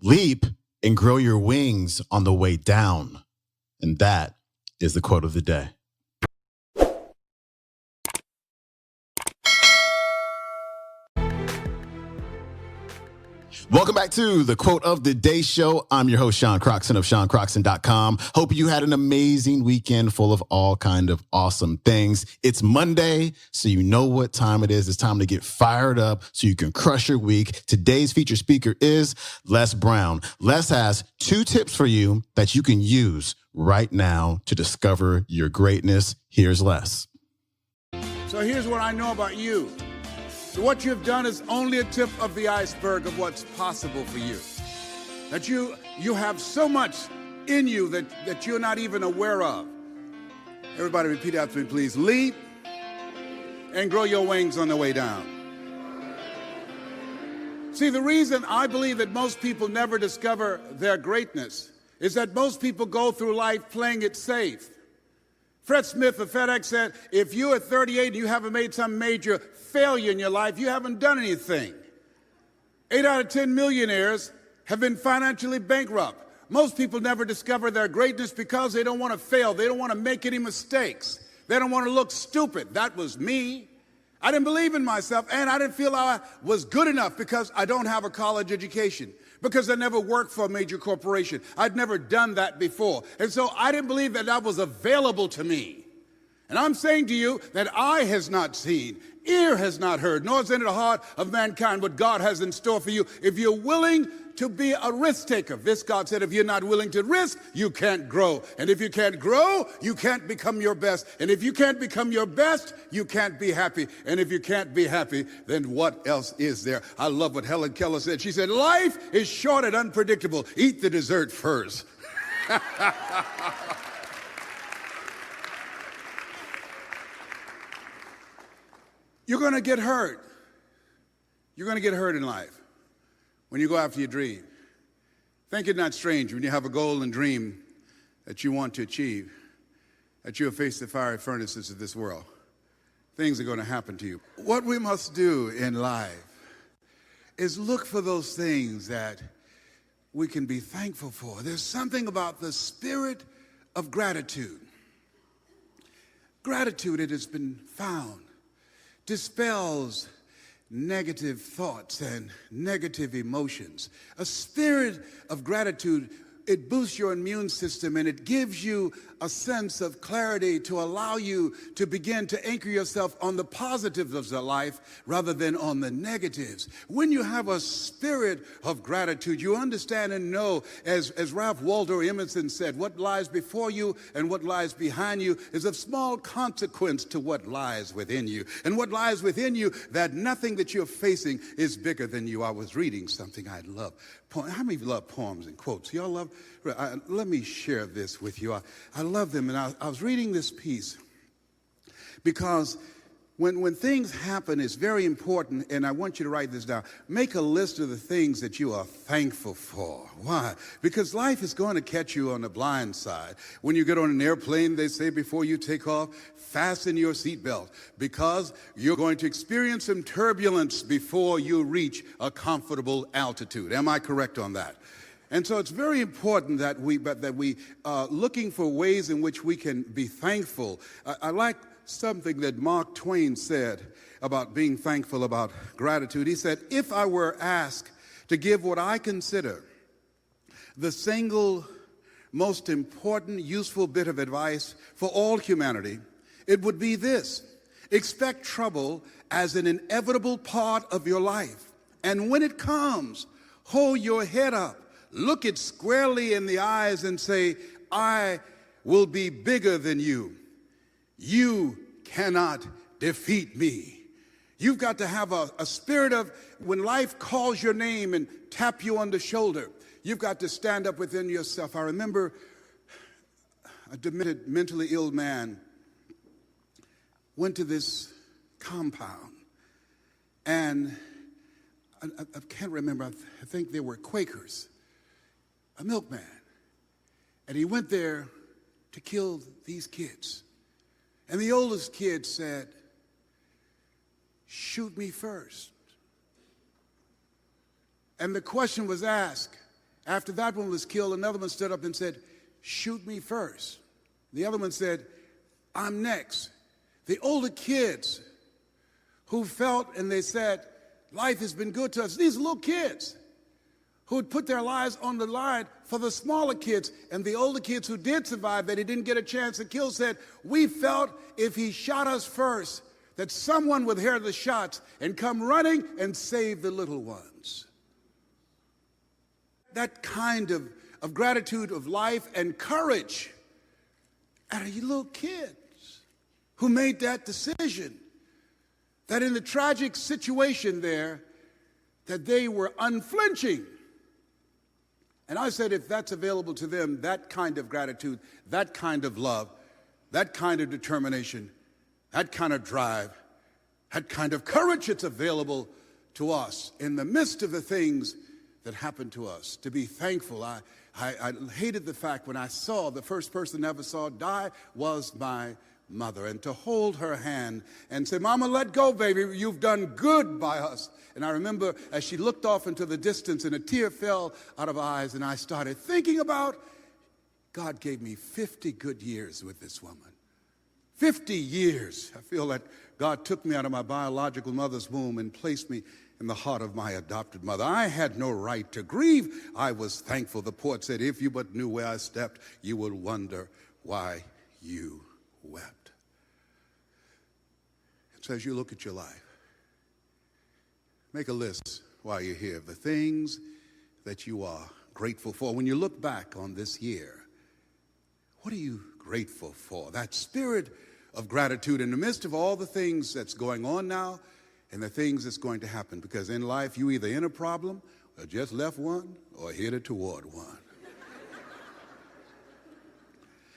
Leap and grow your wings on the way down. And that is the quote of the day. Welcome back to the Quote of the Day show. I'm your host, Sean Croxton of SeanCroxton.com. Hope you had an amazing weekend full of all kind of awesome things. It's Monday, so you know what time it is. It's time to get fired up so you can crush your week. Today's featured speaker is Les Brown. Les has 2 tips for you that you can use right now to discover your greatness. Here's Les. So here's what I know about you. So what you've done is only a tip of the iceberg of what's possible for you. That you have so much in you that you're not even aware of. Everybody repeat after me, please. Leap and grow your wings on the way down. See, the reason I believe that most people never discover their greatness is that most people go through life playing it safe. Fred Smith of FedEx said, if you're at 38 and you haven't made some major failure in your life, you haven't done anything. 8 out of 10 millionaires have been financially bankrupt. Most people never discover their greatness because they don't want to fail. They don't want to make any mistakes. They don't want to look stupid. That was me. I didn't believe in myself, and I didn't feel I was good enough because I don't have a college education, because I never worked for a major corporation. I'd never done that before. And so I didn't believe that that was available to me. And I'm saying to you that eye has not seen, ear has not heard, nor has entered the heart of mankind what God has in store for you. If you're willing to be a risk taker, this God said, if you're not willing to risk, you can't grow. And if you can't grow, you can't become your best. And if you can't become your best, you can't be happy. And if you can't be happy, then what else is there? I love what Helen Keller said. She said, life is short and unpredictable. Eat the dessert first. You're going to get hurt. You're going to get hurt in life when you go after your dream. Think it not strange when you have a goal and dream that you want to achieve, that you'll face the fiery furnaces of this world. Things are going to happen to you. What we must do in life is look for those things that we can be thankful for. There's something about the spirit of gratitude. Gratitude, it has been found, dispels negative thoughts and negative emotions. A spirit of gratitude, it boosts your immune system and it gives you a sense of clarity to allow you to begin to anchor yourself on the positives of life rather than on the negatives. When you have a spirit of gratitude, you understand and know, as Ralph Waldo Emerson said, what lies before you and what lies behind you is of small consequence to what lies within you. And what lies within you, that nothing that you're facing is bigger than you. I was reading something I love. How many of you love poems and quotes? Y'all love? Let me share this with you. I love them, and I was reading this piece because when things happen, it's very important, and I want you to write this down. Make a list of the things that you are thankful for. Why? Because life is going to catch you on the blind side. When you get on an airplane, they say before you take off, fasten your seatbelt, because you're going to experience some turbulence before you reach a comfortable altitude. Am I correct on that? And so it's very important that we looking for ways in which we can be thankful. I like something that Mark Twain said about being thankful, about gratitude. He said, if I were asked to give what I consider the single most important, useful bit of advice for all humanity, it would be this: expect trouble as an inevitable part of your life. And when it comes, hold your head up, look it squarely in the eyes and say, I will be bigger than you. You cannot defeat me. You've got to have a spirit of, when life calls your name and tap you on the shoulder, you've got to stand up within yourself. I remember a demented, mentally ill man went to this compound, and I can't remember, I think they were Quakers, a milkman, and he went there to kill these kids. And the oldest kid said, shoot me first. And the question was asked, After that one was killed, another one stood up and said, "Shoot me first." The other one said, "I'm next." The older kids who felt and they said, "Life has been good to us." These little kids who had put their lives on the line for the smaller kids, and the older kids who did survive that he didn't get a chance to kill said, "We felt if he shot us first, that someone would hear the shots and come running and save the little ones." That kind of gratitude of life and courage out of you little kids who made that decision, that in the tragic situation there, that they were unflinching. And I said, if that's available to them, that kind of gratitude, that kind of love, that kind of determination, that kind of drive, that kind of courage, it's available to us in the midst of the things that happened to us. To be thankful. I hated the fact when I saw the first person I ever saw die was my mother, and to hold her hand and say, "Mama, let go, baby. You've done good by us." And I remember as she looked off into the distance and a tear fell out of her eyes, and I started thinking about, God gave me 50 good years with this woman. 50 years. I feel that God took me out of my biological mother's womb and placed me in the heart of my adopted mother. I had no right to grieve. I was thankful. The poet said, "If you but knew where I stepped, you would wonder why you wept." So as you look at your life, make a list while you're here of the things that you are grateful for. When you look back on this year, what are you grateful for? That spirit of gratitude in the midst of all the things that's going on now and the things that's going to happen. Because in life, you either in a problem or just left one or headed toward one.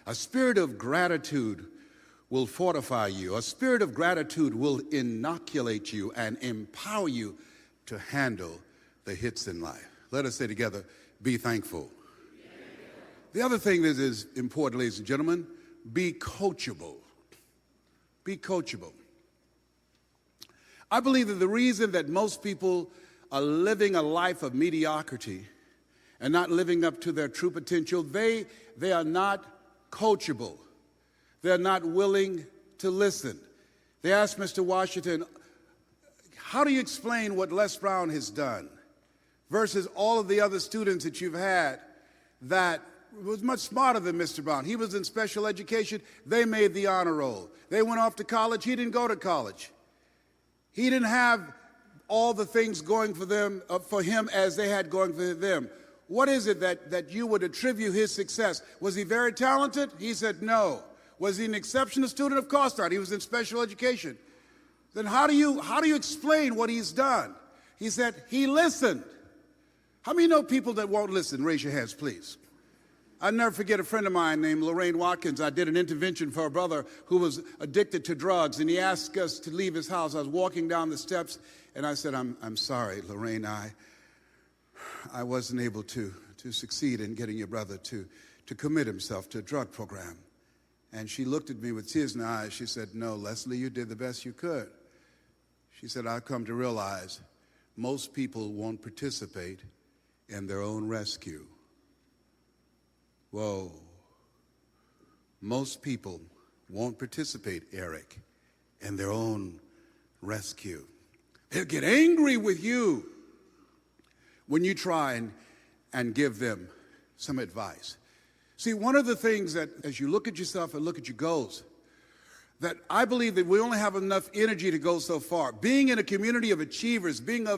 A spirit of gratitude will fortify you. A spirit of gratitude will inoculate you and empower you to handle the hits in life. Let us say together, be thankful. The other thing that is important, ladies and gentlemen, be coachable. Be coachable. I believe that the reason that most people are living a life of mediocrity and not living up to their true potential, they are not coachable. They're not willing to listen. They asked Mr. Washington, "How do you explain what Les Brown has done versus all of the other students that you've had that was much smarter than Mr. Brown? He was in special education. They made the honor roll. They went off to college. He didn't go to college. He didn't have all the things going for them, for him as they had going for them. What is it that you would attribute his success? Was he very talented?" He said no. Was he an exceptional student? Of course not. He was in special education. Then how do you explain what he's done? He said he listened. How many know people that won't listen? Raise your hands, please. I'll never forget a friend of mine named Lorraine Watkins. I did an intervention for a brother who was addicted to drugs, and he asked us to leave his house. I was walking down the steps, and I said, I'm sorry, Lorraine, I wasn't able to succeed in getting your brother to commit himself to a drug program. And she looked at me with tears in her eyes. She said, "No, Leslie, you did the best you could." She said, "I've come to realize most people won't participate in their own rescue." Whoa. Most people won't participate, Eric, in their own rescue. They'll get angry with you when you try and give them some advice. See, one of the things that as you look at yourself and look at your goals, that I believe that we only have enough energy to go so far. Being in a community of achievers, being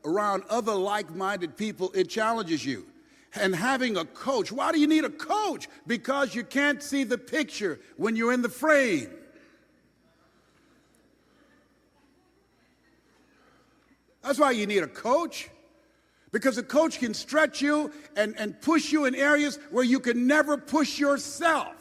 around other like-minded people, it challenges you. And having a coach. Why do you need a coach? Because you can't see the picture when you're in the frame. That's why you need a coach. Because a coach can stretch you and push you in areas where you can never push yourself.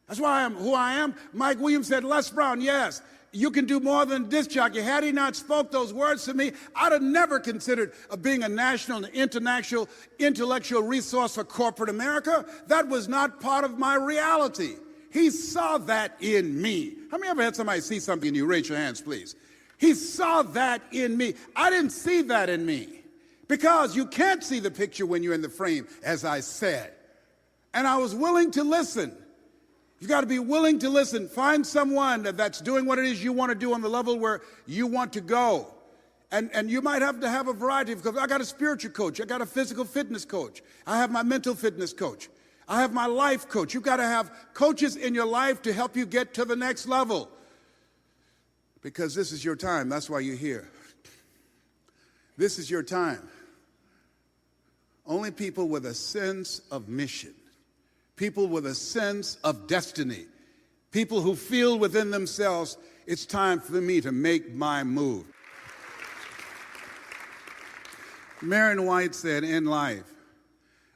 That's why I am who I am. Mike Williams said, "Les Brown, yes, you can do more than disc jockey." Had he not spoke those words to me, I'd have never considered being a national and international intellectual resource for corporate America. That was not part of my reality. He saw that in me. How many ever had somebody see something in you? Raise your hands, please. He saw that in me. I didn't see that in me. Because you can't see the picture when you're in the frame, as I said. And I was willing to listen. You've got to be willing to listen. Find someone that's doing what it is you want to do on the level where you want to go. And you might have to have a variety of coaches. I got a spiritual coach. I got a physical fitness coach. I have my mental fitness coach. I have my life coach. You've got to have coaches in your life to help you get to the next level. Because this is your time. That's why you're here. This is your time. Only people with a sense of mission, people with a sense of destiny, people who feel within themselves, it's time for me to make my move. Marion White said, in life,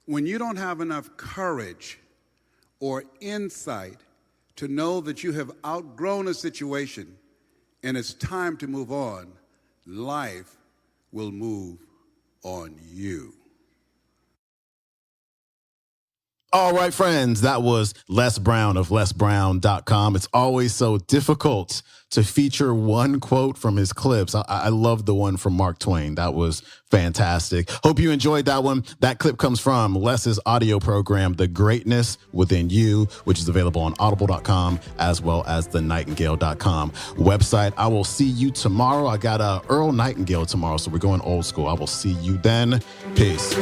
when you don't have enough courage or insight to know that you have outgrown a situation and it's time to move on, life will move on you. All right, friends, that was Les Brown of lesbrown.com. It's always so difficult to feature one quote from his clips. I love the one from Mark Twain. That was fantastic. Hope you enjoyed that one. That clip comes from Les's audio program, The Greatness Within You, which is available on audible.com as well as thenightingale.com website. I will see you tomorrow. I got Earl Nightingale tomorrow, so we're going old school. I will see you then. Peace.